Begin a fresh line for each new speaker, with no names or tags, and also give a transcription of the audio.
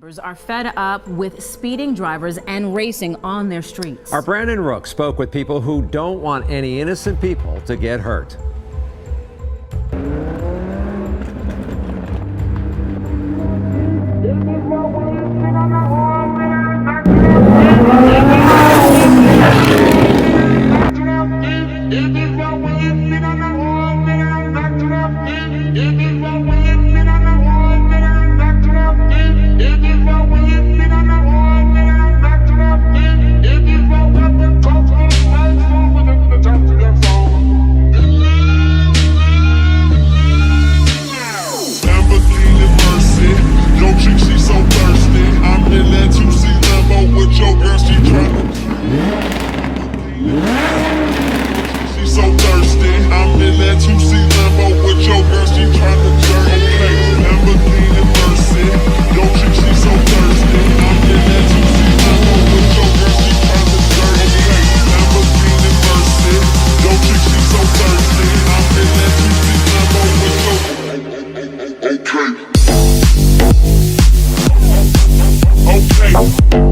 Members are fed up with speeding drivers and racing on their streets.
Our Brandon Rook spoke with people who don't want any innocent people to get hurt.
Lamborghini Mercy, your chick she so thirsty. I'm in that 2C Lambo with your girl, she tryna. She so thirsty. I'm in that 2C Lambo with your girl, she tryna jerk. Okay, Lamborghini Mercy, your chick she so thirsty. I'm in that 2C Lambo with your girl, she tryna jerk. Okay, Lamborghini Mercy, your chick she so thirsty. I'm in that 2C Lambo with your Okay. Okay.